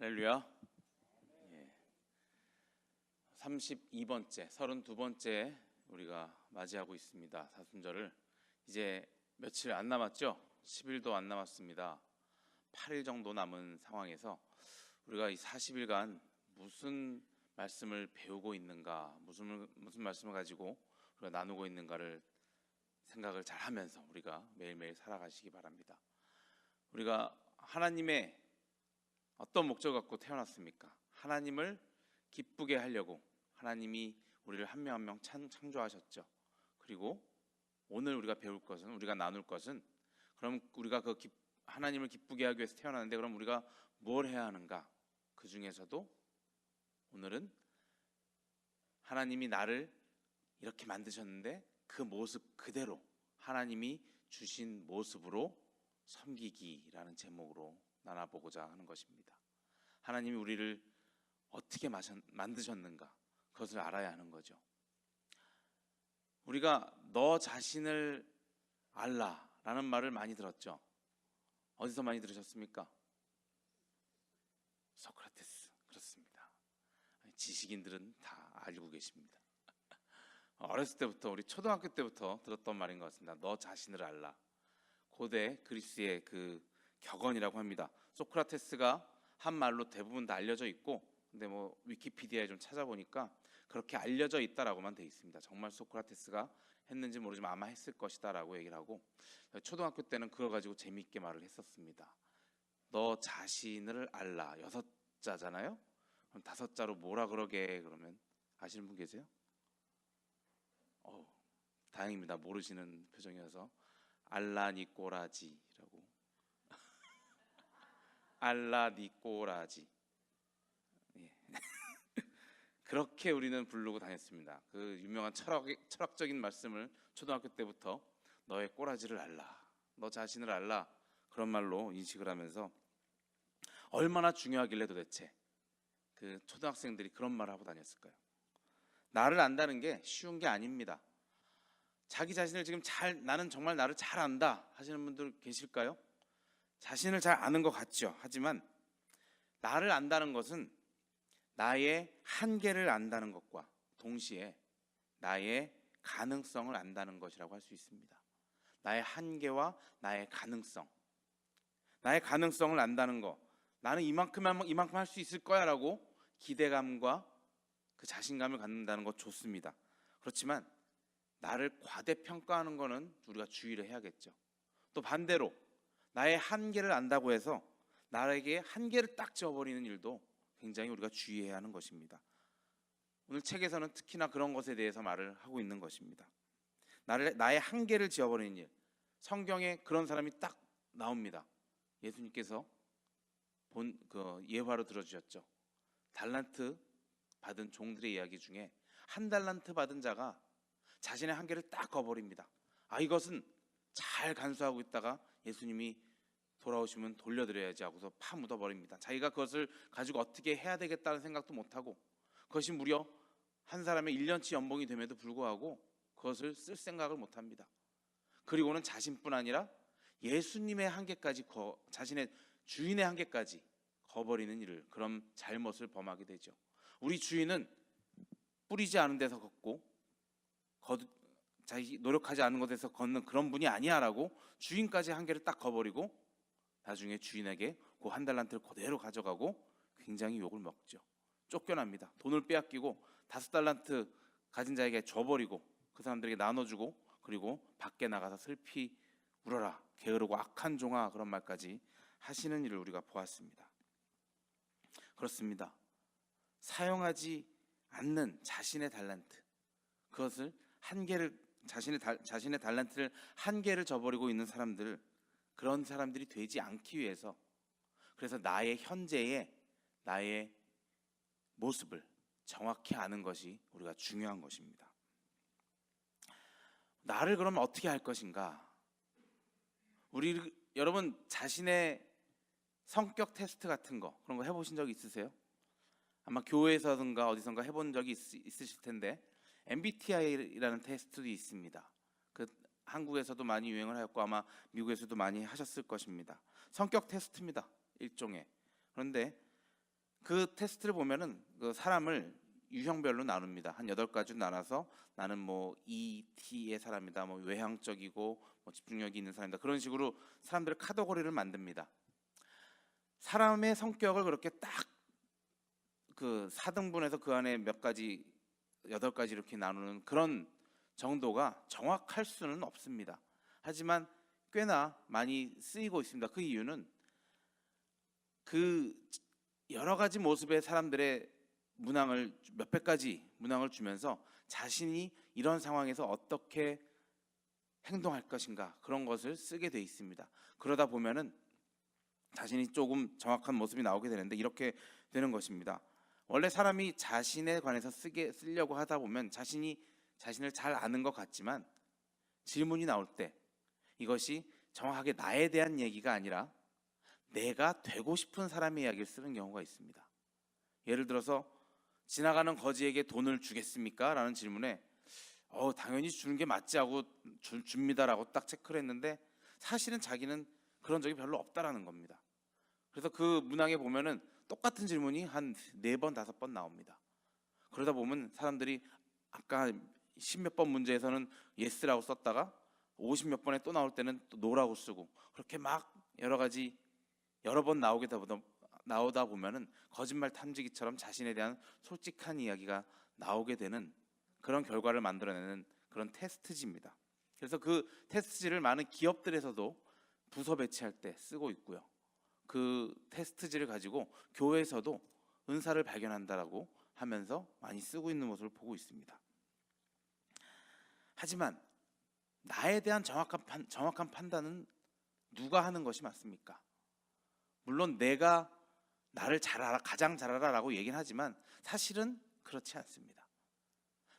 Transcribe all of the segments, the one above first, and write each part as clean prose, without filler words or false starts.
할렐루야. 예. 32번째, 32번째 우리가 맞이하고 있습니다. 사순절을 이제 며칠 안 남았죠? 10일도 안 남았습니다. 8일 정도 남은 상황에서 우리가 이 40일간 무슨 말씀을 배우고 있는가, 무슨 말씀을 가지고 우리가 나누고 있는가를 생각을 잘 하면서 우리가 매일매일 살아가시기 바랍니다. 우리가 하나님의 어떤 목적 갖고 태어났습니까? 하나님을 기쁘게 하려고 하나님이 우리를 한 명 한 명 창조하셨죠. 그리고 오늘 우리가 배울 것은, 우리가 나눌 것은, 그럼 우리가 하나님을 기쁘게 하기 위해서 태어났는데 그럼 우리가 뭘 해야 하는가? 그 중에서도 오늘은 하나님이 나를 이렇게 만드셨는데 그 모습 그대로 하나님이 주신 모습으로 섬기기라는 제목으로 나눠보고자 하는 것입니다. 하나님이 우리를 어떻게 만드셨는가, 그것을 알아야 하는 거죠. 우리가 너 자신을 알라라는 말을 많이 들었죠. 어디서 많이 들으셨습니까? 소크라테스. 그렇습니다. 지식인들은 다 알고 계십니다. 어렸을 때부터, 우리 초등학교 때부터 들었던 말인 것 같습니다. 너 자신을 알라. 고대 그리스의 그 격언이라고 합니다. 소크라테스가 한 말로 대부분 다 알려져 있고, 근데 뭐 위키피디아에 좀 찾아보니까 그렇게 알려져 있다라고만 돼 있습니다. 정말 소크라테스가 했는지 모르지만 아마 했을 것이다라고 얘기를 하고, 초등학교 때는 그걸 가지고 재미있게 말을 했었습니다. 너 자신을 알라. 6자잖아요. 그럼 5자로 뭐라 그러게? 그러면 아시는 분 계세요? 다행입니다. 모르시는 표정이어서. 알라 니 꼬라지라고. 알라 니 꼬라지. 예. 그렇게 우리는 부르고 다녔습니다. 그 유명한 철학적인 말씀을 초등학교 때부터 너의 꼬라지를 알라, 너 자신을 알라, 그런 말로 인식을 하면서 얼마나 중요하길래 도대체 그 초등학생들이 그런 말을 하고 다녔을까요? 나를 안다는 게 쉬운 게 아닙니다. 자기 자신을 지금 나는 정말 나를 잘 안다 하시는 분들 계실까요? 자신을 잘 아는 것 같죠. 하지만 나를 안다는 것은 나의 한계를 안다는 것과 동시에 나의 가능성을 안다는 것이라고 할 수 있습니다. 나의 한계와 나의 가능성, 나의 가능성을 안다는 것, 나는 이만큼 할 수 있을 거야 라고 기대감과 그 자신감을 갖는다는 것 좋습니다. 그렇지만 나를 과대평가하는 것은 우리가 주의를 해야겠죠. 또 반대로 나의 한계를 안다고 해서 나에게 한계를 딱 지어버리는 일도 굉장히 우리가 주의해야 하는 것입니다. 오늘 책에서는 특히나 그런 것에 대해서 말을 하고 있는 것입니다. 나의 한계를 지어버리는 일, 성경에 그런 사람이 딱 나옵니다. 예수님께서 그 예화로 들어주셨죠. 달란트 받은 종들의 이야기 중에 한 달란트 받은 자가 자신의 한계를 딱 거버립니다. 이것은 잘 간수하고 있다가 예수님이 돌아오시면 돌려드려야지 하고서 파묻어버립니다. 자기가 그것을 가지고 어떻게 해야 되겠다는 생각도 못하고, 그것이 무려 한 사람의 1년치 연봉이 됨에도 불구하고 그것을 쓸 생각을 못합니다. 그리고는 자신뿐 아니라 예수님의 한계까지, 자신의 주인의 한계까지 거버리는 일을, 그런 잘못을 범하게 되죠. 우리 주인은 뿌리지 않은 데서 걷고 자기 노력하지 않은 곳에서 걷는 그런 분이 아니야 라고 주인까지 한계를 딱 거버리고 나중에 주인에게 그 한 달란트를 그대로 가져가고 굉장히 욕을 먹죠. 쫓겨납니다. 돈을 빼앗기고 5달란트 가진 자에게 줘버리고 그 사람들에게 나눠주고, 그리고 밖에 나가서 슬피 울어라 게으르고 악한 종아, 그런 말까지 하시는 일을 우리가 보았습니다. 그렇습니다. 사용하지 않는 자신의 달란트, 그것을 자신의 달란트를 한계를 저버리고 있는 사람들, 그런 사람들이 되지 않기 위해서, 그래서 나의 현재의 나의 모습을 정확히 아는 것이 우리가 중요한 것입니다. 나를 그러면 어떻게 할 것인가? 여러분 자신의 성격 테스트 같은 거, 그런 거 해보신 적 있으세요? 아마 교회에서든가 어디선가 해본 적이 있으실 텐데, MBTI라는 테스트도 있습니다. 한국에서도 많이 유행을 하였고 아마 미국에서도 많이 하셨을 것입니다. 성격 테스트입니다. 일종의. 그런데 그 테스트를 보면은 그 사람을 유형별로 나눕니다. 한 8가지로 나눠서 나는 뭐 ET의 사람이다, 뭐 외향적이고 뭐 집중력이 있는 사람이다, 그런 식으로 사람들의 카테고리를 만듭니다. 사람의 성격을 그렇게 딱 그 4등분해서 그 안에 몇 가지 8가지 이렇게 나누는 그런 정도가 정확할 수는 없습니다. 하지만 꽤나 많이 쓰이고 있습니다. 그 이유는 그 여러 가지 모습의 사람들의 문항을 몇백 가지 문항을 주면서 자신이 이런 상황에서 어떻게 행동할 것인가, 그런 것을 쓰게 돼 있습니다. 그러다 보면은 자신이 조금 정확한 모습이 나오게 되는데, 이렇게 되는 것입니다. 원래 사람이 자신에 관해서 쓰려고 하다 보면 자신을 잘 아는 것 같지만 질문이 나올 때 이것이 정확하게 나에 대한 얘기가 아니라 내가 되고 싶은 사람의 이야기를 쓰는 경우가 있습니다. 예를 들어서 지나가는 거지에게 돈을 주겠습니까? 라는 질문에 당연히 주는 게 맞지 하고 줍니다라고 딱 체크를 했는데, 사실은 자기는 그런 적이 별로 없다라는 겁니다. 그래서 그 문항에 보면은 똑같은 질문이 한 4번, 5번 나옵니다. 그러다 보면 사람들이 아까 10몇 번 문제에서는 yes라고 썼다가 50몇 번에 또 나올 때는 또 no라고 쓰고, 그렇게 막 여러 가지 여러 번 나오다 보면은 거짓말 탐지기처럼 자신에 대한 솔직한 이야기가 나오게 되는 그런 결과를 만들어내는 그런 테스트지입니다. 그래서 그 테스트지를 많은 기업들에서도 부서 배치할 때 쓰고 있고요. 그 테스트지를 가지고 교회에서도 은사를 발견한다라고 하면서 많이 쓰고 있는 모습을 보고 있습니다. 하지만 나에 대한 정확한 판단은 누가 하는 것이 맞습니까? 물론 내가 나를 잘 알아, 가장 잘 알아라고 얘기는 하지만 사실은 그렇지 않습니다.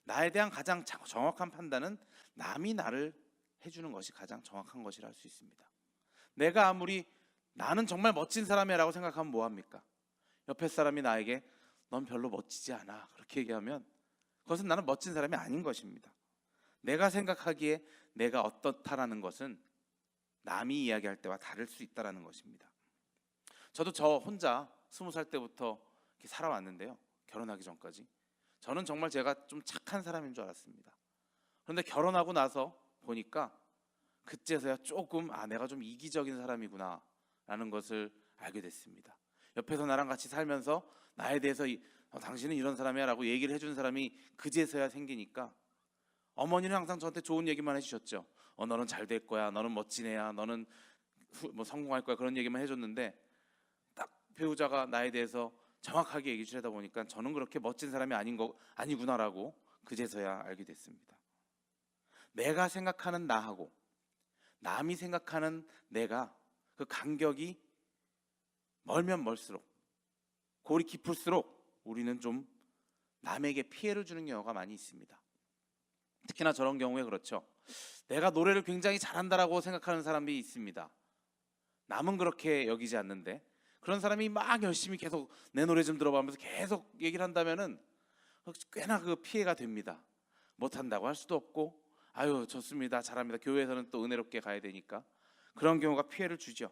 나에 대한 가장 정확한 판단은 남이 나를 해주는 것이 가장 정확한 것이라 할 수 있습니다. 내가 아무리 나는 정말 멋진 사람이라고 생각하면 뭐합니까? 옆에 사람이 나에게 넌 별로 멋지지 않아, 그렇게 얘기하면 그것은 나는 멋진 사람이 아닌 것입니다. 내가 생각하기에 내가 어떻다라는 것은 남이 이야기할 때와 다를 수 있다는 것입니다. 저도 저 혼자 20살 때부터 이렇게 살아왔는데요. 결혼하기 전까지 저는 정말 제가 좀 착한 사람인 줄 알았습니다. 그런데 결혼하고 나서 보니까 그때서야 조금 내가 좀 이기적인 사람이구나 라는 것을 알게 됐습니다. 옆에서 나랑 같이 살면서 나에 대해서 당신은 이런 사람이야 라고 얘기를 해준 사람이 그제서야 생기니까, 어머니는 항상 저한테 좋은 얘기만 해주셨죠. 너는 잘 될 거야, 너는 멋진 애야, 너는 뭐 성공할 거야, 그런 얘기만 해줬는데 딱 배우자가 나에 대해서 정확하게 얘기 주려다 보니까 저는 그렇게 멋진 사람이 아니구나라고 그제서야 알게 됐습니다. 내가 생각하는 나하고 남이 생각하는 내가, 그 간격이 멀면 멀수록, 골이 깊을수록 우리는 좀 남에게 피해를 주는 경우가 많이 있습니다. 특히나 저런 경우에 그렇죠. 내가 노래를 굉장히 잘한다라고 생각하는 사람이 있습니다. 남은 그렇게 여기지 않는데 그런 사람이 막 열심히 계속 내 노래 좀 들어봐 하면서 계속 얘기를 한다면은 꽤나 그 피해가 됩니다. 못한다고 할 수도 없고, 아유 좋습니다, 잘합니다, 교회에서는 또 은혜롭게 가야 되니까 그런 경우가 피해를 주죠.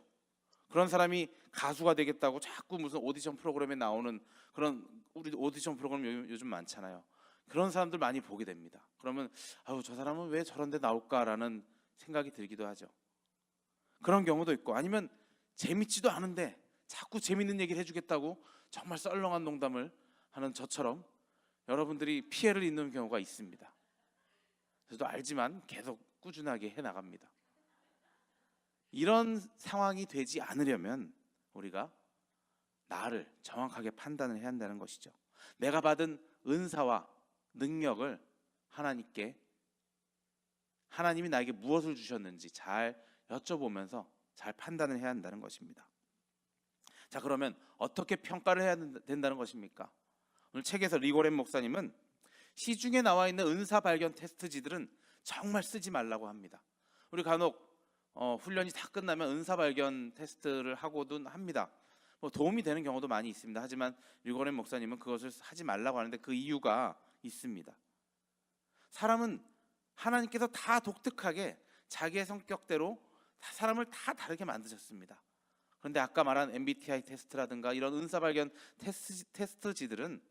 그런 사람이 가수가 되겠다고 자꾸 무슨 오디션 프로그램에 나오는 그런, 우리 오디션 프로그램 요즘 많잖아요. 그런 사람들 많이 보게 됩니다. 그러면 아유 저 사람은 왜 저런 데 나올까라는 생각이 들기도 하죠. 그런 경우도 있고, 아니면 재밌지도 않은데 자꾸 재밌는 얘기를 해주겠다고 정말 썰렁한 농담을 하는 저처럼 여러분들이 피해를 입는 경우가 있습니다. 저도 알지만 계속 꾸준하게 해나갑니다. 이런 상황이 되지 않으려면 우리가 나를 정확하게 판단을 해야 한다는 것이죠. 내가 받은 은사와 능력을 하나님께, 하나님이 나에게 무엇을 주셨는지 잘 여쭤보면서 잘 판단을 해야 한다는 것입니다. 자, 그러면 어떻게 평가를 해야 된다는 것입니까? 오늘 책에서 리고렌 목사님은 시중에 나와 있는 은사 발견 테스트지들은 정말 쓰지 말라고 합니다. 우리 간혹 훈련이 다 끝나면 은사 발견 테스트를 하고도 합니다. 뭐 도움이 되는 경우도 많이 있습니다. 하지만 리고렌 목사님은 그것을 하지 말라고 하는데 그 이유가 있습니다. 사람은 하나님께서 다 독특하게 자기의 성격대로 사람을 다 다르게 만드셨습니다. 그런데 아까 말한 MBTI 테스트라든가 이런 은사 발견 테스트지들은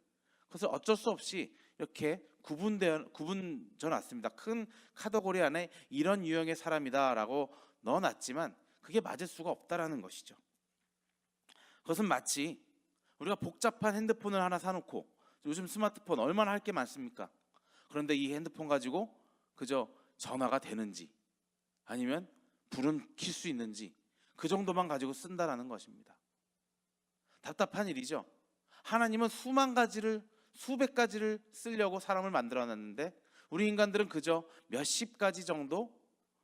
그것을 어쩔 수 없이 이렇게 구분져 놨습니다. 큰 카테고리 안에 이런 유형의 사람이다라고 넣어놨지만 그게 맞을 수가 없다라는 것이죠. 그것은 마치 우리가 복잡한 핸드폰을 하나 사놓고, 요즘 스마트폰 얼마나 할 게 많습니까? 그런데 이 핸드폰 가지고 그저 전화가 되는지 아니면 불은 켤 수 있는지 그 정도만 가지고 쓴다라는 것입니다. 답답한 일이죠. 하나님은 수백 가지를 쓰려고 사람을 만들어놨는데 우리 인간들은 그저 몇십 가지 정도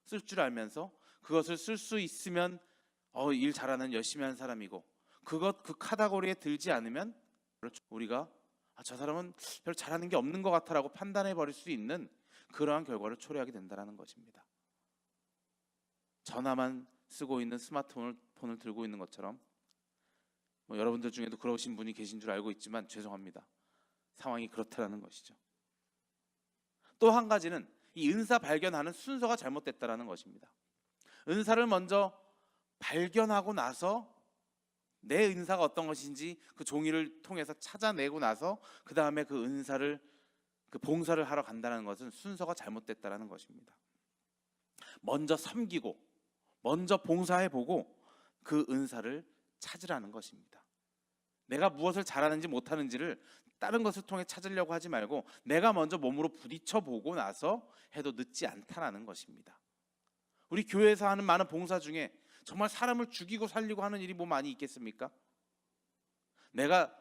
쓸 줄 알면서 그것을 쓸 수 있으면 일 잘하는 열심히 하는 사람이고, 그 카테고리에 들지 않으면 우리가 저 사람은 별로 잘하는 게 없는 것 같아라고 판단해 버릴 수 있는 그러한 결과를 초래하게 된다는 것입니다. 전화만 쓰고 있는 스마트폰을 들고 있는 것처럼, 여러분들 중에도 그러신 분이 계신 줄 알고 있지만 죄송합니다. 상황이 그렇다라는 것이죠. 또 한 가지는 이 은사 발견하는 순서가 잘못됐다라는 것입니다. 은사를 먼저 발견하고 나서 내 은사가 어떤 것인지 그 종이를 통해서 찾아내고 나서 그 다음에 그 은사를, 그 봉사를 하러 간다는 것은 순서가 잘못됐다라는 것입니다. 먼저 섬기고 먼저 봉사해보고 그 은사를 찾으라는 것입니다. 내가 무엇을 잘하는지 못하는지를 다른 것을 통해 찾으려고 하지 말고 내가 먼저 몸으로 부딪혀보고 나서 해도 늦지 않다라는 것입니다. 우리 교회에서 하는 많은 봉사 중에 정말 사람을 죽이고 살리고 하는 일이 뭐 많이 있겠습니까? 내가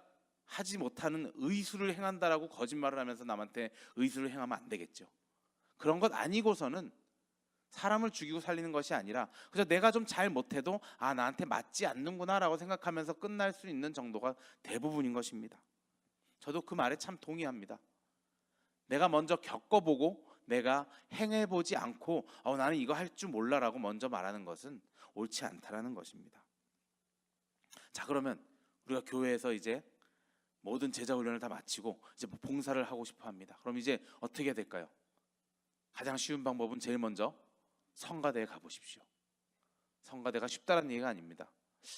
하지 못하는 의술을 행한다라고 거짓말을 하면서 남한테 의술을 행하면 안 되겠죠. 그런 것 아니고서는 사람을 죽이고 살리는 것이 아니라 그래서 내가 좀 잘 못해도 나한테 맞지 않는구나 라고 생각하면서 끝날 수 있는 정도가 대부분인 것입니다. 저도 그 말에 참 동의합니다. 내가 먼저 겪어보고 내가 행해보지 않고 나는 이거 할 줄 몰라라고 먼저 말하는 것은 옳지 않다라는 것입니다. 자, 그러면 우리가 교회에서 이제 모든 제자 훈련을 다 마치고 이제 봉사를 하고 싶어 합니다. 그럼 이제 어떻게 해야 될까요? 가장 쉬운 방법은 제일 먼저 성가대에 가보십시오. 성가대가 쉽다는 얘기가 아닙니다.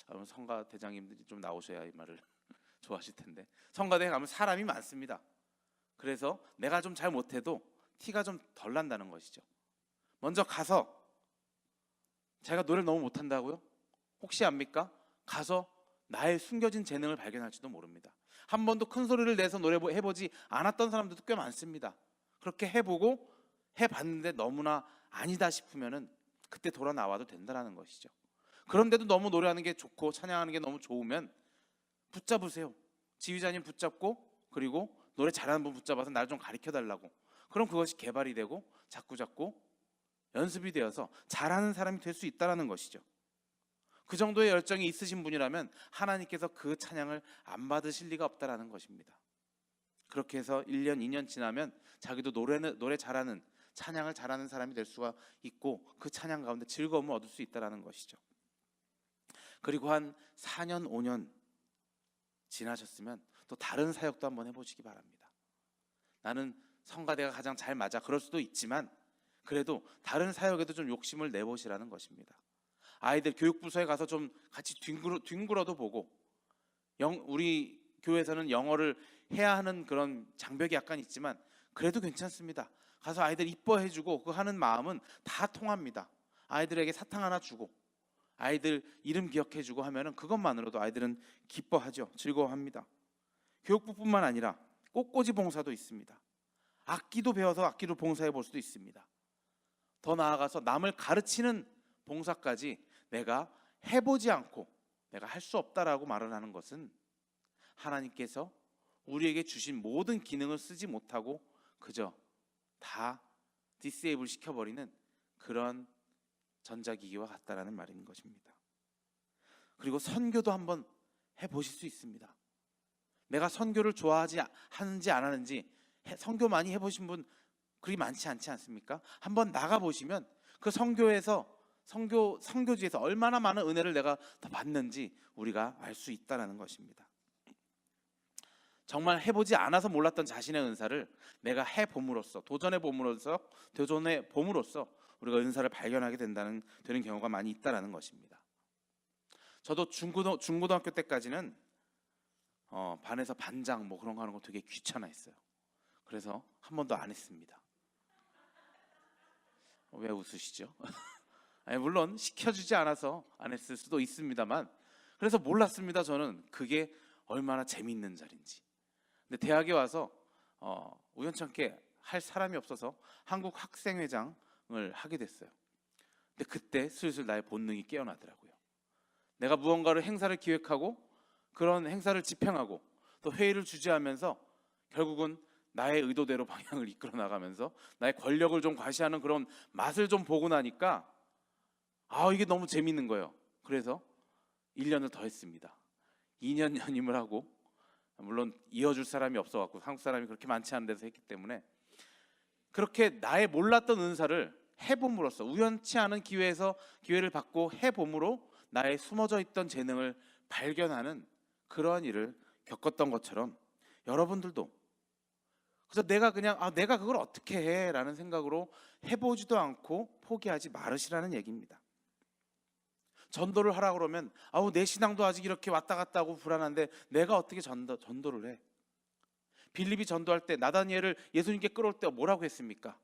여러분 성가대장님들이 좀 나오셔야 이 말을 좋아하실 텐데, 성가대에 가면 사람이 많습니다. 그래서 내가 좀 잘 못해도 티가 좀 덜 난다는 것이죠. 먼저 가서, 제가 노래를 너무 못한다고요? 혹시 압니까? 가서 나의 숨겨진 재능을 발견할지도 모릅니다. 한 번도 큰 소리를 내서 노래 해보지 않았던 사람들도 꽤 많습니다. 그렇게 해봤는데 너무나 아니다 싶으면은 그때 돌아 나와도 된다는 것이죠. 그런데도 너무 노래하는 게 좋고 찬양하는 게 너무 좋으면 붙잡으세요. 지휘자님 붙잡고, 그리고 노래 잘하는 분 붙잡아서 날 좀 가르쳐 달라고. 그럼 그것이 개발이 되고 자꾸 연습이 되어서 잘하는 사람이 될 수 있다는 것이죠. 그 정도의 열정이 있으신 분이라면 하나님께서 그 찬양을 안 받으실 리가 없다는 것입니다. 그렇게 해서 1년, 2년 지나면 자기도 노래 잘하는, 찬양을 잘하는 사람이 될 수가 있고 그 찬양 가운데 즐거움을 얻을 수 있다는 것이죠. 그리고 한 4년, 5년 지나셨으면 또 다른 사역도 한번 해보시기 바랍니다. 나는 성가대가 가장 잘 맞아, 그럴 수도 있지만 그래도 다른 사역에도 좀 욕심을 내보시라는 것입니다. 아이들 교육부서에 가서 좀 같이 뒹굴어도 보고, 우리 교회에서는 영어를 해야 하는 그런 장벽이 약간 있지만 그래도 괜찮습니다. 가서 아이들 이뻐해주고 그 하는 마음은 다 통합니다. 아이들에게 사탕 하나 주고 아이들 이름 기억해주고 하면은 그것만으로도 아이들은 기뻐하죠. 즐거워합니다. 교육부뿐만 아니라 꽃꽂이 봉사도 있습니다. 악기도 배워서 악기로 봉사해 볼 수도 있습니다. 더 나아가서 남을 가르치는 봉사까지 내가 해보지 않고 내가 할 수 없다라고 말을 하는 것은 하나님께서 우리에게 주신 모든 기능을 쓰지 못하고 그저 다 디세이블 시켜버리는 그런 전자기기와 같다라는 말인 것입니다. 그리고 선교도 한번 해보실 수 있습니다. 내가 선교를 하는지 안 하는지 선교 많이 해보신 분 그리 많지 않지 않습니까? 한번 나가보시면 그 선교지에서 얼마나 많은 은혜를 내가 더 받는지 우리가 알 수 있다는 것입니다. 정말 해보지 않아서 몰랐던 자신의 은사를 내가 해봄으로써, 도전해 봄으로써 우리가 은사를 발견하게 되는 경우가 많이 있다는 것입니다. 저도 중고등학교 때까지는 반에서 반장 뭐 그런 거 하는 거 되게 귀찮아했어요. 그래서 한 번도 안 했습니다. 왜 웃으시죠? 아니, 물론 시켜주지 않아서 안 했을 수도 있습니다만, 그래서 몰랐습니다. 저는 그게 얼마나 재밌는 자리인지. 근데 대학에 와서 우연찮게 할 사람이 없어서 한국 학생회장을 하게 됐어요. 근데 그때 슬슬 나의 본능이 깨어나더라고요. 내가 무언가를 행사를 기획하고 그런 행사를 집행하고 또 회의를 주재하면서 결국은 나의 의도대로 방향을 이끌어 나가면서 나의 권력을 좀 과시하는 그런 맛을 좀 보고 나니까 이게 너무 재밌는 거예요. 그래서 1년을 더 했습니다. 2년 연임을 하고, 물론 이어줄 사람이 없어갖고 한국 사람이 그렇게 많지 않은 데서 했기 때문에 그렇게 나의 몰랐던 은사를 해봄으로써, 우연치 않은 기회를 받고 해봄으로 나의 숨어져 있던 재능을 발견하는 그러한 일을 겪었던 것처럼, 여러분들도 그래서 내가 그냥 내가 그걸 어떻게 해? 라는 생각으로 해보지도 않고 포기하지 말으시라는 얘기입니다. 전도를 하라 그러면 내 신앙도 아직 이렇게 왔다 갔다 하고 불안한데 내가 어떻게 전도를 해? 빌립이 전도할 때 나다니엘을 예수님께 끌어올 때 뭐라고 했습니까?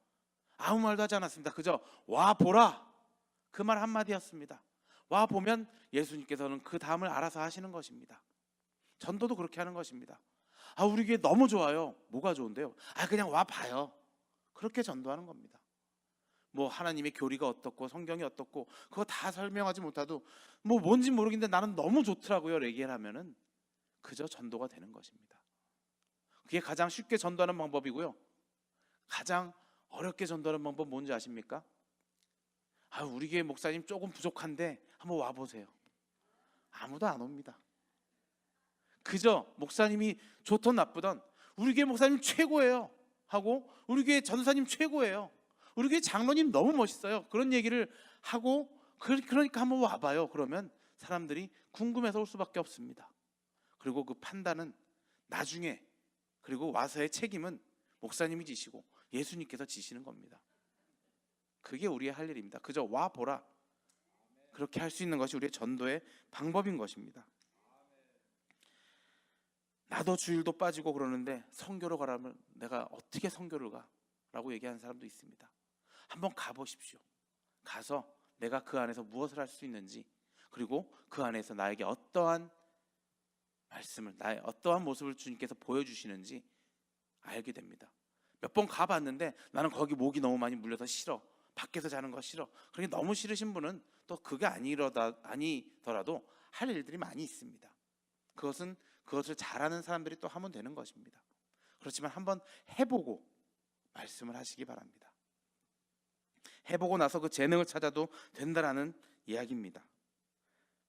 아무 말도 하지 않았습니다. 그저 와 보라, 그 말 한마디였습니다. 와 보면 예수님께서는 그 다음을 알아서 하시는 것입니다. 전도도 그렇게 하는 것입니다. 우리 교회 너무 좋아요. 뭐가 좋은데요? 그냥 와 봐요. 그렇게 전도하는 겁니다. 뭐 하나님의 교리가 어떻고 성경이 어떻고 그거 다 설명하지 못해도 뭐 뭔지 모르겠는데 나는 너무 좋더라고요. 얘기를 하면은 그저 전도가 되는 것입니다. 그게 가장 쉽게 전도하는 방법이고요. 가장 어렵게 전도하는 방법 뭔지 아십니까? 우리 교회 목사님 조금 부족한데 한번 와보세요. 아무도 안 옵니다. 그저 목사님이 좋던 나쁘던 우리 교회 목사님 최고예요 하고, 우리 교회 전사님 최고예요, 우리 교회 장로님 너무 멋있어요, 그런 얘기를 하고 그러니까 한번 와봐요. 그러면 사람들이 궁금해서 올 수밖에 없습니다. 그리고 그 판단은 나중에, 그리고 와서의 책임은 목사님이 지시고 예수님께서 지시는 겁니다. 그게 우리의 할 일입니다. 그저 와보라, 그렇게 할 수 있는 것이 우리의 전도의 방법인 것입니다. 나도 주일도 빠지고 그러는데 선교로 가라면 내가 어떻게 선교를 가? 라고 얘기하는 사람도 있습니다. 한번 가보십시오. 가서 내가 그 안에서 무엇을 할 수 있는지, 그리고 그 안에서 나에게 어떠한 말씀을, 나의 어떠한 모습을 주님께서 보여주시는지 알게 됩니다. 몇 번 가봤는데 나는 거기 모기 너무 많이 물려서 싫어, 밖에서 자는 거 싫어. 그러니까 너무 싫으신 분은 또 그게 아니더라도 할 일들이 많이 있습니다. 그것을 잘하는 사람들이 또 하면 되는 것입니다. 그렇지만 한번 해보고 말씀을 하시기 바랍니다. 해보고 나서 그 재능을 찾아도 된다라는 이야기입니다.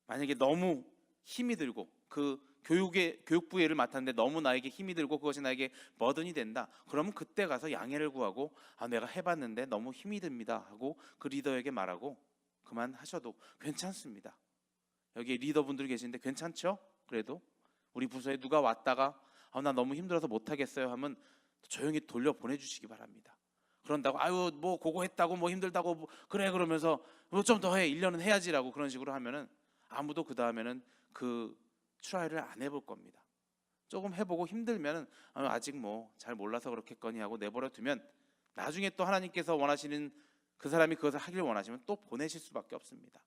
만약에 너무 힘이 들고 그 교육부 일을 맡았는데 너무 나에게 힘이 들고 그것이 나에게 버든이 된다, 그러면 그때 가서 양해를 구하고 내가 해봤는데 너무 힘이 듭니다 하고 그 리더에게 말하고 그만하셔도 괜찮습니다. 여기 리더분들이 계시는데 괜찮죠? 그래도 우리 부서에 누가 왔다가 나 너무 힘들어서 못하겠어요 하면 조용히 돌려 보내주시기 바랍니다. 그런다고 뭐 그거 했다고 뭐 힘들다고 그래 그러면서 좀 더 해, 1년은 해야지라고 그런 식으로 하면은 아무도 그 다음에는 그 트라이를 안 해볼 겁니다. 조금 해보고 힘들면 아직 뭐 잘 몰라서 그렇겠거니 하고 내버려 두면 나중에 또 하나님께서 원하시는 그 사람이 그것을 하길 원하시면 또 보내실 수밖에 없습니다.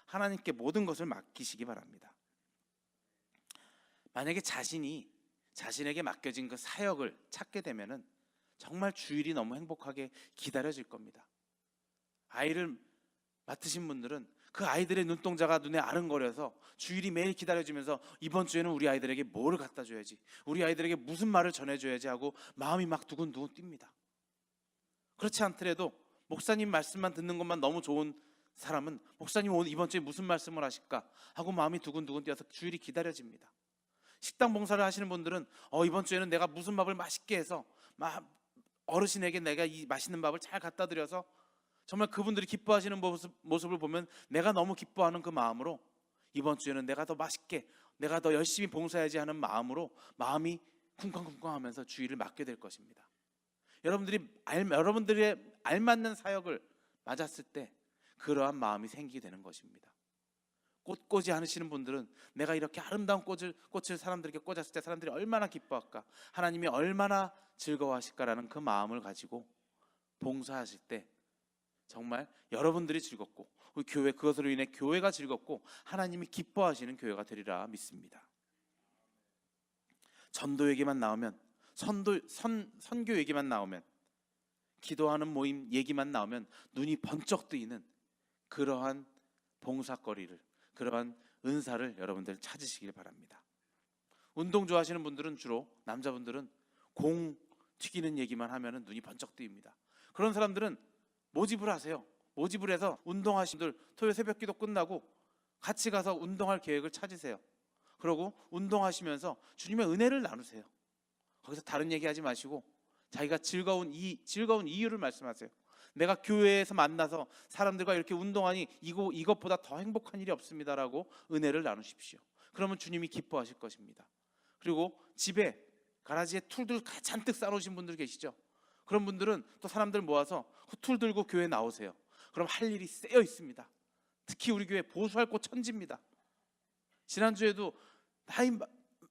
하나님께 모든 것을 맡기시기 바랍니다. 만약에 자신에게 맡겨진 그 사역을 찾게 되면은 정말 주일이 너무 행복하게 기다려질 겁니다. 아이를 맡으신 분들은 그 아이들의 눈동자가 눈에 아른거려서 주일이 매일 기다려지면서 이번 주에는 우리 아이들에게 뭐를 갖다 줘야지, 우리 아이들에게 무슨 말을 전해줘야지 하고 마음이 막 두근두근 뜁니다. 그렇지 않더라도 목사님 말씀만 듣는 것만 너무 좋은 사람은 목사님 오늘 이번 주에 무슨 말씀을 하실까 하고 마음이 두근두근 뛰어서 주일이 기다려집니다. 식당 봉사를 하시는 분들은 이번 주에는 내가 무슨 밥을 맛있게 해서 어르신에게 내가 이 맛있는 밥을 잘 갖다 드려서 정말 그분들이 기뻐하시는 모습을 보면 내가 너무 기뻐하는 그 마음으로 이번 주에는 내가 더 맛있게, 내가 더 열심히 봉사해야지 하는 마음으로 마음이 쿵쾅쿵쾅하면서 주일을 맡게 될 것입니다. 여러분들의 알맞는 사역을 맞았을 때 그러한 마음이 생기게 되는 것입니다. 꽃꽂이 하시는 분들은 내가 이렇게 아름다운 꽃을 사람들에게 꽂았을 때 사람들이 얼마나 기뻐할까, 하나님이 얼마나 즐거워하실까라는 그 마음을 가지고 봉사하실 때 정말 여러분들이 즐겁고 우리 교회, 그것으로 인해 교회가 즐겁고 하나님이 기뻐하시는 교회가 되리라 믿습니다. 전도 얘기만 나오면, 선교 얘기만 나오면, 기도하는 모임 얘기만 나오면 눈이 번쩍 뜨이는 그러한 봉사거리를, 그러한 은사를 여러분들 찾으시길 바랍니다. 운동 좋아하시는 분들은, 주로 남자분들은 공 튀기는 얘기만 하면 눈이 번쩍 뜨입니다. 그런 사람들은 모집을 하세요. 모집을 해서 운동하시는 분들 토요일 새벽기도 끝나고 같이 가서 운동할 계획을 찾으세요. 그리고 운동하시면서 주님의 은혜를 나누세요. 거기서 다른 얘기하지 마시고 자기가 즐거운 이유를 말씀하세요. 내가 교회에서 만나서 사람들과 이렇게 운동하니 이것보다 더 행복한 일이 없습니다라고 은혜를 나누십시오. 그러면 주님이 기뻐하실 것입니다. 그리고 집에 가라지에 툴들 잔뜩 쌓아놓으신 분들 계시죠? 그런 분들은 또 사람들 모아서 그 툴 들고 교회 나오세요. 그럼 할 일이 쎄여 있습니다. 특히 우리 교회 보수할 곳 천지입니다. 지난주에도 나이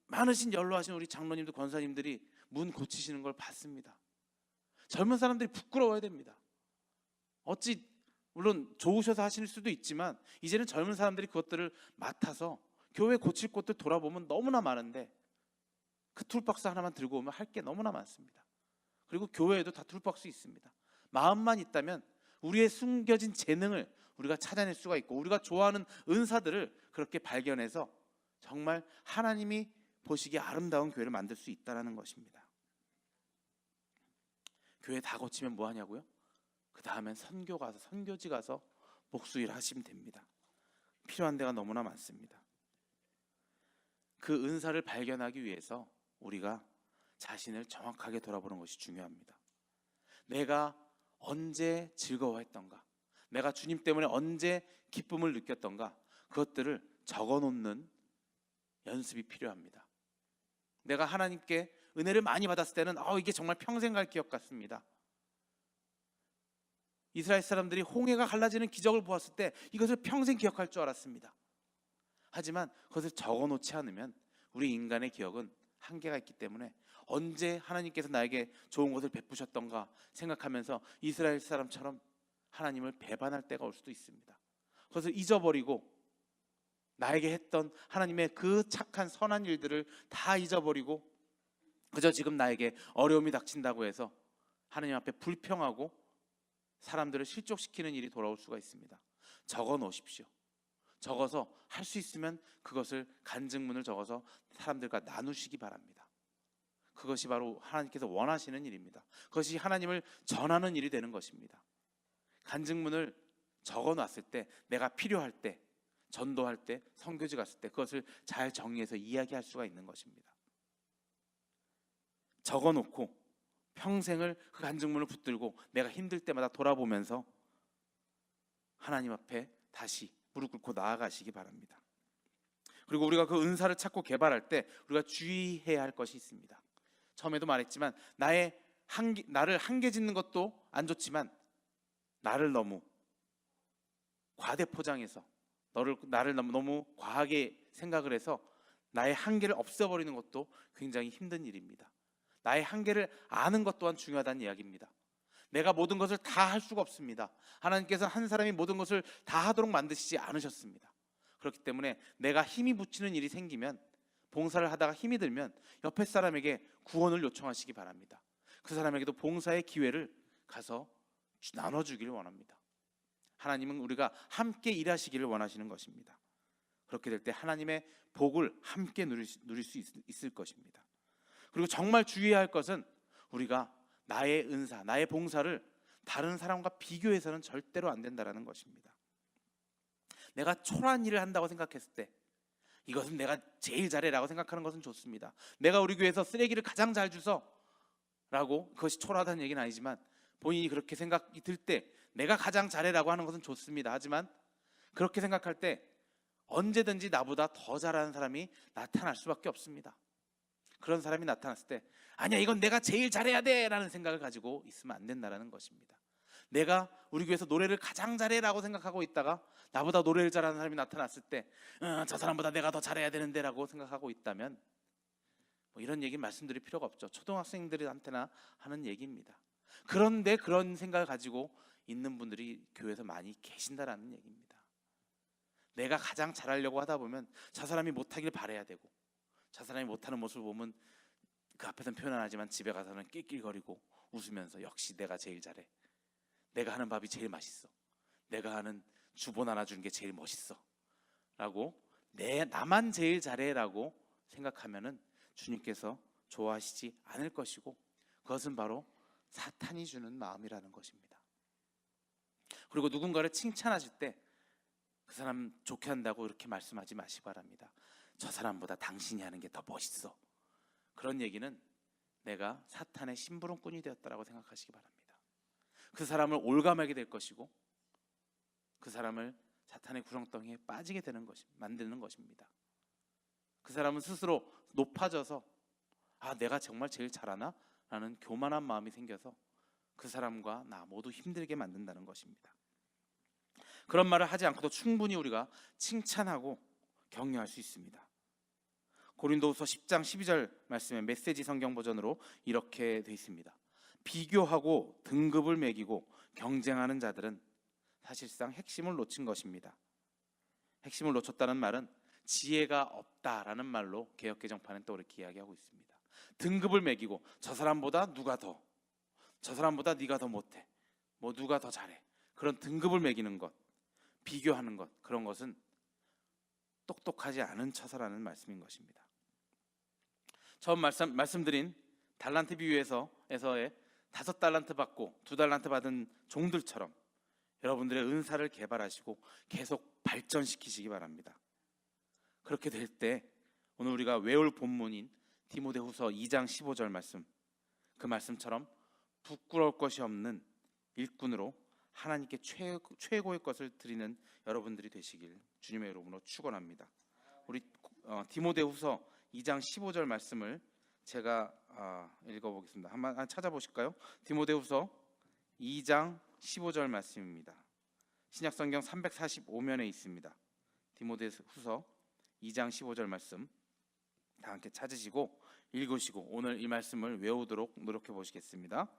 많으신 연로하신 우리 장로님들, 권사님들이 문 고치시는 걸 봤습니다. 젊은 사람들이 부끄러워야 됩니다. 어찌 물론 좋으셔서 하실 수도 있지만 이제는 젊은 사람들이 그것들을 맡아서 교회 고칠 곳들 돌아보면 너무나 많은데 그 툴박스 하나만 들고 오면 할 게 너무나 많습니다. 그리고 교회에도 다 툴박스 있습니다. 마음만 있다면 우리의 숨겨진 재능을 우리가 찾아낼 수가 있고 우리가 좋아하는 은사들을 그렇게 발견해서 정말 하나님이 보시기에 아름다운 교회를 만들 수 있다는 것입니다. 교회 다 고치면 뭐 하냐고요? 그 다음엔 선교지 가서 목수일 하시면 됩니다. 필요한 데가 너무나 많습니다. 그 은사를 발견하기 위해서 우리가 자신을 정확하게 돌아보는 것이 중요합니다. 내가 언제 즐거워했던가, 내가 주님 때문에 언제 기쁨을 느꼈던가, 그것들을 적어놓는 연습이 필요합니다. 내가 하나님께 은혜를 많이 받았을 때는 이게 정말 평생 갈 기억 같습니다. 이스라엘 사람들이 홍해가 갈라지는 기적을 보았을 때 이것을 평생 기억할 줄 알았습니다. 하지만 그것을 적어놓지 않으면 우리 인간의 기억은 한계가 있기 때문에 언제 하나님께서 나에게 좋은 것을 베푸셨던가 생각하면서 이스라엘 사람처럼 하나님을 배반할 때가 올 수도 있습니다. 그것을 잊어버리고 나에게 했던 하나님의 그 착한 선한 일들을 다 잊어버리고 그저 지금 나에게 어려움이 닥친다고 해서 하나님 앞에 불평하고 사람들을 실족시키는 일이 돌아올 수가 있습니다. 적어 놓으십시오. 적어서 할 수 있으면 그것을 간증문을 적어서 사람들과 나누시기 바랍니다. 그것이 바로 하나님께서 원하시는 일입니다. 그것이 하나님을 전하는 일이 되는 것입니다. 간증문을 적어놨을 때, 내가 필요할 때, 전도할 때, 선교지 갔을 때 그것을 잘 정리해서 이야기할 수가 있는 것입니다. 적어놓고 평생을 그 간증문을 붙들고 내가 힘들 때마다 돌아보면서 하나님 앞에 다시 무릎 꿇고 나아가시기 바랍니다. 그리고 우리가 그 은사를 찾고 개발할 때 우리가 주의해야 할 것이 있습니다. 처음에도 말했지만 나를 한계 짓는 것도 안 좋지만 나를 너무 과대 포장해서 나를 너무 과하게 생각을 해서 나의 한계를 없애버리는 것도 굉장히 힘든 일입니다. 나의 한계를 아는 것 또한 중요하다는 이야기입니다. 내가 모든 것을 다 할 수가 없습니다. 하나님께서 한 사람이 모든 것을 다 하도록 만드시지 않으셨습니다. 그렇기 때문에 내가 힘이 붙이는 일이 생기면, 봉사를 하다가 힘이 들면 옆에 사람에게 구원을 요청하시기 바랍니다. 그 사람에게도 봉사의 기회를 가서 나눠주기를 원합니다. 하나님은 우리가 함께 일하시기를 원하시는 것입니다. 그렇게 될 때 하나님의 복을 함께 누릴 수 있을 것입니다. 그리고 정말 주의해야 할 것은 우리가 나의 은사, 나의 봉사를 다른 사람과 비교해서는 절대로 안 된다는 것입니다. 내가 초라한 일을 한다고 생각했을 때 이것은 내가 제일 잘해라고 생각하는 것은 좋습니다. 내가 우리 교회에서 쓰레기를 가장 잘 주워라고, 그것이 초라하다는 얘기는 아니지만 본인이 그렇게 생각이 들 때 내가 가장 잘해라고 하는 것은 좋습니다. 하지만 그렇게 생각할 때 언제든지 나보다 더 잘하는 사람이 나타날 수밖에 없습니다. 그런 사람이 나타났을 때 아니야, 이건 내가 제일 잘해야 돼 라는 생각을 가지고 있으면 안 된다는 것입니다. 내가 우리 교회에서 노래를 가장 잘해라고 생각하고 있다가 나보다 노래를 잘하는 사람이 나타났을 때 저 사람보다 내가 더 잘해야 되는데라고 생각하고 있다면 뭐 이런 얘기 말씀드릴 필요가 없죠. 초등학생들한테나 하는 얘기입니다. 그런데 그런 생각을 가지고 있는 분들이 교회에서 많이 계신다라는 얘기입니다. 내가 가장 잘하려고 하다 보면 저 사람이 못하길 바라야 되고, 저 사람이 못하는 모습을 보면 그 앞에서는 표현 안 하지만 집에 가서는 낄낄거리고 웃으면서 역시 내가 제일 잘해, 내가 하는 밥이 제일 맛있어, 내가 하는 주보 나눠주는 게 제일 멋있어 라고 나만 제일 잘해 라고 생각하면은 주님께서 좋아하시지 않을 것이고, 그것은 바로 사탄이 주는 마음이라는 것입니다. 그리고 누군가를 칭찬하실 때 그 사람 좋게 한다고 이렇게 말씀하지 마시기 바랍니다. 저 사람보다 당신이 하는 게 더 멋있어. 그런 얘기는 내가 사탄의 심부름꾼이 되었다라고 생각하시기 바랍니다. 그 사람을 올감하게 될 것이고, 그 사람을 사탄의 구렁텅이에 빠지게 되는 만드는 것입니다. 그 사람은 스스로 높아져서 내가 정말 제일 잘하나? 라는 교만한 마음이 생겨서 그 사람과 나 모두 힘들게 만든다는 것입니다. 그런 말을 하지 않고도 충분히 우리가 칭찬하고 격려할 수 있습니다. 고린도후서 10장 12절 말씀에 메시지 성경 버전으로 이렇게 되어 있습니다. 비교하고 등급을 매기고 경쟁하는 자들은 사실상 핵심을 놓친 것입니다. 핵심을 놓쳤다는 말은 지혜가 없다라는 말로 개역개정판은 또 이렇게 이야기하고 있습니다. 등급을 매기고 저 사람보다 누가 더, 저 사람보다 네가 더 못해, 뭐 누가 더 잘해, 그런 등급을 매기는 것, 비교하는 것, 그런 것은 똑똑하지 않은 처사라는 말씀인 것입니다. 처음 말씀드린 달란트 비유에서의 5달란트 받고 2달란트 받은 종들처럼 여러분들의 은사를 개발하시고 계속 발전시키시기 바랍니다. 그렇게 될 때 오늘 우리가 외울 본문인 디모데후서 2장 15절 말씀, 그 말씀처럼 부끄러울 것이 없는 일꾼으로 하나님께 최고의 것을 드리는 여러분들이 되시길 주님의 이름으로 축원합니다. 우리 디모데후서 2장 15절 말씀을 제가 읽어보겠습니다. 한번 찾아보실까요? 디모데후서 2장 15절 말씀입니다. 신약성경 345면에 있습니다. 디모데후서 2장 15절 말씀 다 함께 찾으시고 읽으시고 오늘 이 말씀을 외우도록 노력해 보시겠습니다.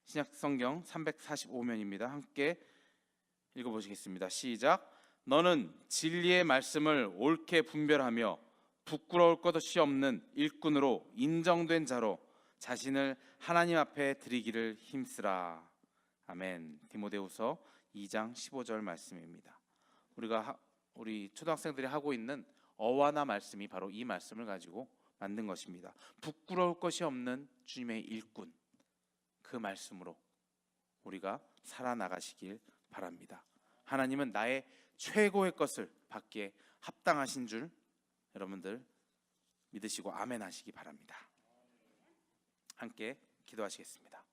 신약성경 345면입니다. 함께 읽어보시겠습니다. 시작. 너는 진리의 말씀을 옳게 분별하며 부끄러울 것이 없는 일꾼으로 인정된 자로 자신을 하나님 앞에 드리기를 힘쓰라. 아멘. 디모데후서 2장 15절 말씀입니다. 우리 초등학생들이 하고 있는 어와나 말씀이 바로 이 말씀을 가지고 만든 것입니다. 부끄러울 것이 없는 주님의 일꾼, 그 말씀으로 우리가 살아나가시길 바랍니다. 하나님은 나의 최고의 것을 받기에 합당하신 줄 여러분들 믿으시고 아멘 하시기 바랍니다. 함께 기도하시겠습니다.